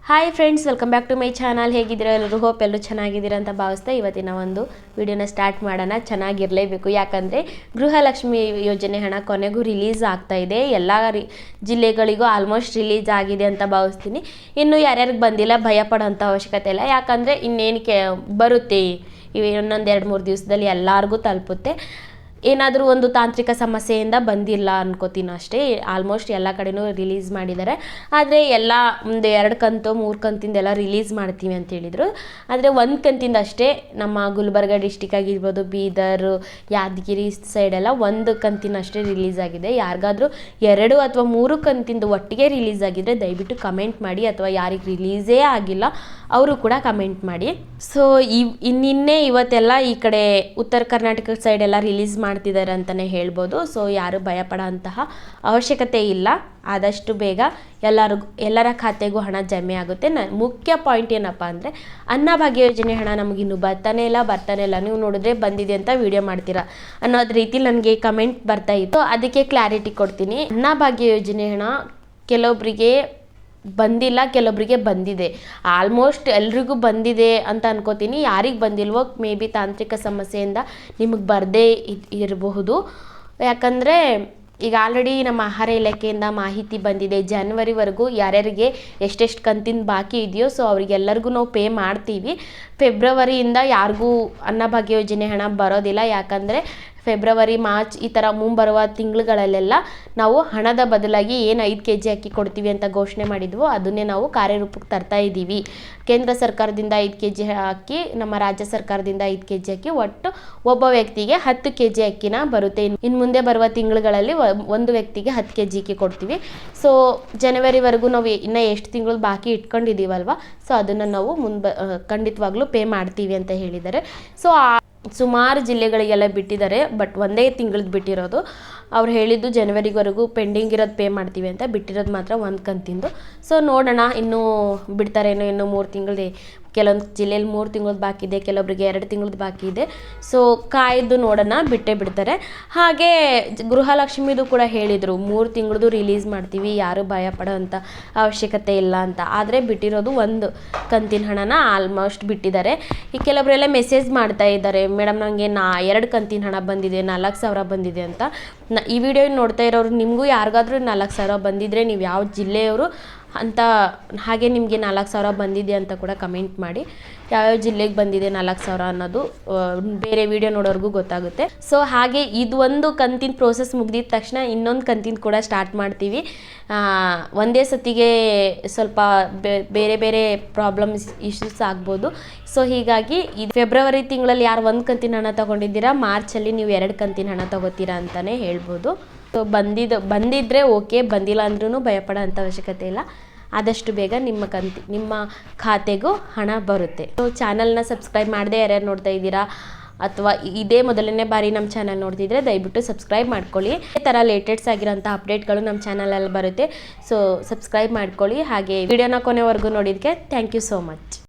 Hi friends, welcome back to my channel. ಹೇಗಿದ್ದೀರಾ ಎಲ್ಲರೂ? Hope ಎಲ್ಲರೂ ಚೆನ್ನಾಗಿದ್ದೀರಾ ಅಂತ ಭಾವಿಸ್ತಾ ಇವತ್ತಿನ ಒಂದು ವಿಡಿಯೋನ ಸ್ಟಾರ್ಟ್ ಮಾಡೋಣ. ಚೆನ್ನಾಗಿರಲೇಬೇಕು, ಯಾಕಂದರೆ ಗೃಹಲಕ್ಷ್ಮಿ ಯೋಜನೆ ಹಣ ಕೊನೆಗೂ ರಿಲೀಸ್ ಆಗ್ತಾ ಇದೆ. ಎಲ್ಲ ಜಿಲ್ಲೆಗಳಿಗೂ ಆಲ್ಮೋಸ್ಟ್ ರಿಲೀಸ್ ಆಗಿದೆ ಅಂತ ಭಾವಿಸ್ತೀನಿ. ಇನ್ನು ಯಾರ್ಯಾರಿಗೆ ಬಂದಿಲ್ಲ ಭಯ ಪಡೋಂಥ ಅವಶ್ಯಕತೆ ಇಲ್ಲ, ಯಾಕಂದರೆ ಇನ್ನೇನಕ್ಕೆ ಬರುತ್ತೆ, ಇನ್ನೊಂದು 2-3 ದಿವಸದಲ್ಲಿ ಎಲ್ಲರಿಗೂ ತಲುಪುತ್ತೆ. ಏನಾದರೂ ಒಂದು ತಾಂತ್ರಿಕ ಸಮಸ್ಯೆಯಿಂದ ಬಂದಿಲ್ಲ ಅನ್ಕೋತೀನಿ ಅಷ್ಟೇ. ಆಲ್ಮೋಸ್ಟ್ ಎಲ್ಲ ಕಡೆನೂ ರಿಲೀಸ್ ಮಾಡಿದ್ದಾರೆ. ಆದರೆ ಎಲ್ಲ ಒಂದು 2 ಕಂತು 3 ಕಂತಿಂದೆಲ್ಲ ರಿಲೀಸ್ ಮಾಡ್ತೀವಿ ಅಂತ ಹೇಳಿದರು. ಆದರೆ 1 ಕಂತಿಂದ ಅಷ್ಟೇ ನಮ್ಮ ಗುಲ್ಬರ್ಗ ಡಿಸ್ಟಿಕ್ ಆಗಿರ್ಬೋದು, ಬೀದರ್, ಯಾದಗಿರಿ ಸೈಡೆಲ್ಲ 1 ಕಂತಿನಷ್ಟೇ ರಿಲೀಸ್ ಆಗಿದೆ. ಯಾರಿಗಾದರೂ 2 ಅಥವಾ 3 ಕಂತಿಂದು ಒಟ್ಟಿಗೆ ರಿಲೀಸ್ ಆಗಿದ್ದರೆ ದಯವಿಟ್ಟು ಕಮೆಂಟ್ ಮಾಡಿ, ಅಥವಾ ಯಾರಿಗೆ ರಿಲೀಸೇ ಆಗಿಲ್ಲ ಅವರು ಕೂಡ ಕಮೆಂಟ್ ಮಾಡಿ. ಸೊ ನಿನ್ನೆ ಇವತ್ತೆಲ್ಲ ಈ ಕಡೆ ಉತ್ತರ ಕರ್ನಾಟಕ ಸೈಡೆಲ್ಲ ರಿಲೀಸ್ ಮಾಡ್ತಿದ್ದಾರೆ ಅಂತಲೇ ಹೇಳ್ಬೋದು. ಸೊ ಯಾರು ಭಯಪಡೋ ಅಂತಹ ಅವಶ್ಯಕತೆ ಇಲ್ಲ. ಆದಷ್ಟು ಬೇಗ ಎಲ್ಲರ ಖಾತೆಗೂ ಹಣ ಜಮೆ ಆಗುತ್ತೆ. ಮುಖ್ಯ ಪಾಯಿಂಟ್ ಏನಪ್ಪ ಅಂದರೆ, ಅನ್ನಭಾಗ್ಯ ಯೋಜನೆ ಹಣ ನಮಗಿನ್ನೂ ಬರ್ತಾನೆ ಇಲ್ಲ. ನೀವು ನೋಡಿದ್ರೆ ಬಂದಿದೆ ಅಂತ ವಿಡಿಯೋ ಮಾಡ್ತೀರಾ ಅನ್ನೋದು ರೀತಿ ನನಗೆ ಕಮೆಂಟ್ ಬರ್ತಾ ಇತ್ತು. ಅದಕ್ಕೆ ಕ್ಲಾರಿಟಿ ಕೊಡ್ತೀನಿ. ಅನ್ನಭಾಗ್ಯ ಯೋಜನೆ ಹಣ ಕೆಲವೊಬ್ಬರಿಗೆ ಬಂದಿಲ್ಲ, ಕೆಲವೊಬ್ಬರಿಗೆ ಬಂದಿದೆ. ಆಲ್ಮೋಸ್ಟ್ ಎಲ್ರಿಗೂ ಬಂದಿದೆ ಅಂತ ಅನ್ಕೋತೀನಿ. ಯಾರಿಗೆ ಬಂದಿಲ್ವೋ ಮೇ ಬಿ ತಾಂತ್ರಿಕ ಸಮಸ್ಯೆಯಿಂದ ನಿಮಗೆ ಬರದೇ ಇರಬಹುದು. ಯಾಕಂದರೆ ಈಗ ಆಲ್ರೆಡಿ ನಮ್ಮ ಆಹಾರ ಇಲಾಖೆಯಿಂದ ಮಾಹಿತಿ ಬಂದಿದೆ, ಜನವರಿವರೆಗೂ ಯಾರ್ಯಾರಿಗೆ ಎಷ್ಟೆಷ್ಟು ಕಂತಿನ ಬಾಕಿ ಇದೆಯೋ ಸೊ ಅವರಿಗೆಲ್ಲರಿಗೂ ನಾವು ಪೇ ಮಾಡ್ತೀವಿ. ಫೆಬ್ರವರಿಯಿಂದ ಯಾರಿಗೂ ಅನ್ನಭಾಗ್ಯ ಯೋಜನೆ ಹಣ ಬರೋದಿಲ್ಲ. ಯಾಕಂದರೆ ಫೆಬ್ರವರಿ, ಮಾರ್ಚ್ ಈ ಥರ ಮುಂಬರುವ ತಿಂಗಳುಗಳಲ್ಲೆಲ್ಲ ನಾವು ಹಣದ ಬದಲಾಗಿ ಏನು 5 kg ಅಕ್ಕಿ ಕೊಡ್ತೀವಿ ಅಂತ ಘೋಷಣೆ ಮಾಡಿದ್ವೋ ಅದನ್ನೇ ನಾವು ಕಾರ್ಯರೂಪಕ್ಕೆ ತರ್ತಾ ಇದ್ದೀವಿ. ಕೇಂದ್ರ ಸರ್ಕಾರದಿಂದ 5 kg ಅಕ್ಕಿ, ನಮ್ಮ ರಾಜ್ಯ ಸರ್ಕಾರದಿಂದ 5 kg ಅಕ್ಕಿ, ಒಟ್ಟು ಒಬ್ಬ ವ್ಯಕ್ತಿಗೆ 10 kg ಅಕ್ಕಿನ ಬರುತ್ತೆ. ಇನ್ನು ಮುಂದೆ ಬರುವ ತಿಂಗಳುಗಳಲ್ಲಿ ಒಂದು ವ್ಯಕ್ತಿಗೆ 10 kg ಅಕ್ಕಿ ಕೊಡ್ತೀವಿ. ಸೊ ಜನವರಿವರೆಗೂ ನಾವು ಇನ್ನೂ ಎಷ್ಟು ತಿಂಗಳು ಬಾಕಿ ಇಟ್ಕೊಂಡಿದ್ದೀವಲ್ವ, ಸೊ ಅದನ್ನು ನಾವು ಖಂಡಿತವಾಗ್ಲೂ ಪೇ ಮಾಡ್ತೀವಿ ಅಂತ ಹೇಳಿದ್ದಾರೆ. ಸೊ ಸುಮಾರು ಜಿಲ್ಲೆಗಳಿಗೆಲ್ಲ ಬಿಟ್ಟಿದ್ದಾರೆ, ಬಟ್ ಒಂದೇ ತಿಂಗಳದ್ದು ಬಿಟ್ಟಿರೋದು. ಅವ್ರು ಹೇಳಿದ್ದು ಜನವರಿವರೆಗೂ ಪೆಂಡಿಂಗ್ ಇರೋದು ಪೇ ಮಾಡ್ತೀವಿ ಅಂತ, ಬಿಟ್ಟಿರೋದು ಮಾತ್ರ 1 ಕಂತಿಂದು. ಸೊ ನೋಡೋಣ, ಇನ್ನೂ ಬಿಡ್ತಾರೇನೋ. ಇನ್ನೂ 3 ತಿಂಗಳು, ಕೆಲವೊಂದು ಜಿಲ್ಲೆಯಲ್ಲಿ 3 ತಿಂಗಳದ್ದು ಬಾಕಿ ಇದೆ, ಕೆಲವೊಬ್ಬರಿಗೆ 2 ತಿಂಗಳದ್ದು ಬಾಕಿ ಇದೆ. ಸೊ ಕಾಯ್ದು ನೋಡೋಣ, ಬಿಟ್ಟೇ ಬಿಡ್ತಾರೆ. ಹಾಗೆ ಗೃಹಲಕ್ಷ್ಮಿದು ಕೂಡ ಹೇಳಿದರು 3 ತಿಂಗಳದ್ದು ರಿಲೀಸ್ ಮಾಡ್ತೀವಿ, ಯಾರು ಭಯ ಪಡೋ ಅಂಥ ಅವಶ್ಯಕತೆ ಇಲ್ಲ ಅಂತ. ಆದರೆ ಬಿಟ್ಟಿರೋದು 1 ಕಂತಿನ ಹಣನ ಆಲ್ಮೋಸ್ಟ್ ಬಿಟ್ಟಿದ್ದಾರೆ. ಈ ಕೆಲವರೆಲ್ಲ ಮೆಸೇಜ್ ಮಾಡ್ತಾ ಇದ್ದಾರೆ, ಮೇಡಮ್ ನನಗೆ 2 ಕಂತಿನ ಹಣ ಬಂದಿದೆ, 4,000 ಬಂದಿದೆ ಅಂತ. ಈ ವಿಡಿಯೋ ನೋಡ್ತಾ ಇರೋರು ನಿಮಗೂ ಯಾರಿಗಾದ್ರೂ 4,000 ಬಂದಿದ್ದರೆ ನೀವು ಯಾವ ಜಿಲ್ಲೆಯವರು ಅಂತ, ಹಾಗೆ ನಿಮಗೆ 4,000 ಬಂದಿದೆ ಅಂತ ಕೂಡ ಕಮೆಂಟ್ ಮಾಡಿ. ಯಾವ್ಯಾವ ಜಿಲ್ಲೆಗೆ ಬಂದಿದೆ 4,000 ಅನ್ನೋದು ಬೇರೆ ವಿಡಿಯೋ ನೋಡೋರ್ಗೂ ಗೊತ್ತಾಗುತ್ತೆ. ಸೊ ಹಾಗೆ ಇದು 1 ಕಂತಿನ ಪ್ರೋಸೆಸ್ ಮುಗಿದಿದ ತಕ್ಷಣ ಇನ್ನೊಂದು ಕಂತಿನ ಕೂಡ ಸ್ಟಾರ್ಟ್ ಮಾಡ್ತೀವಿ. ಒಂದೇ ಸತಿಗೆ ಸ್ವಲ್ಪ ಬೇರೆ ಬೇರೆ ಪ್ರಾಬ್ಲಮ್ಸ್ ಇಶ್ಯೂಸ್ ಆಗ್ಬೋದು. ಸೊ ಹೀಗಾಗಿ ಇದು ಫೆಬ್ರವರಿ ತಿಂಗಳಲ್ಲಿ ಯಾರು 1 ಕಂತಿನ ಹಣ ತೊಗೊಂಡಿದ್ದೀರಾ, ಮಾರ್ಚಲ್ಲಿ ನೀವು 2 ಕಂತಿನ ಹಣ ತೊಗೋತೀರಾ ಅಂತಲೇ ಹೇಳ್ಬೋದು. ಸೊ ಬಂದಿದ್ದರೆ ಓಕೆ, ಬಂದಿಲ್ಲ ಅಂದ್ರೂ ಭಯಪಡೋ ಅಂಥ ಅವಶ್ಯಕತೆ ಇಲ್ಲ. ಆದಷ್ಟು ಬೇಗ ನಿಮ್ಮ ಖಾತೆಗೂ ಹಣ ಬರುತ್ತೆ. ಸೊ ಚಾನಲ್ನ ಸಬ್ಸ್ಕ್ರೈಬ್ ಮಾಡದೆ ಯಾರ್ಯಾರು ನೋಡ್ತಾ ಇದ್ದೀರಾ, ಅಥವಾ ಇದೇ ಮೊದಲನೇ ಬಾರಿ ನಮ್ಮ ಚಾನಲ್ ನೋಡ್ತಿದ್ರೆ ದಯವಿಟ್ಟು ಸಬ್ಸ್ಕ್ರೈಬ್ ಮಾಡ್ಕೊಳ್ಳಿ. ಈ ಥರ ಲೇಟೆಸ್ಟ್ ಆಗಿರೋಂಥ ಅಪ್ಡೇಟ್ಗಳು ನಮ್ಮ ಚಾನಲಲ್ಲಿ ಬರುತ್ತೆ. ಸೊ ಸಬ್ಸ್ಕ್ರೈಬ್ ಮಾಡ್ಕೊಳ್ಳಿ. ಹಾಗೆ ವಿಡಿಯೋನ ಕೊನೆವರೆಗೂ ನೋಡಿದ್ದಕ್ಕೆ ಥ್ಯಾಂಕ್ ಯು ಸೋ ಮಚ್.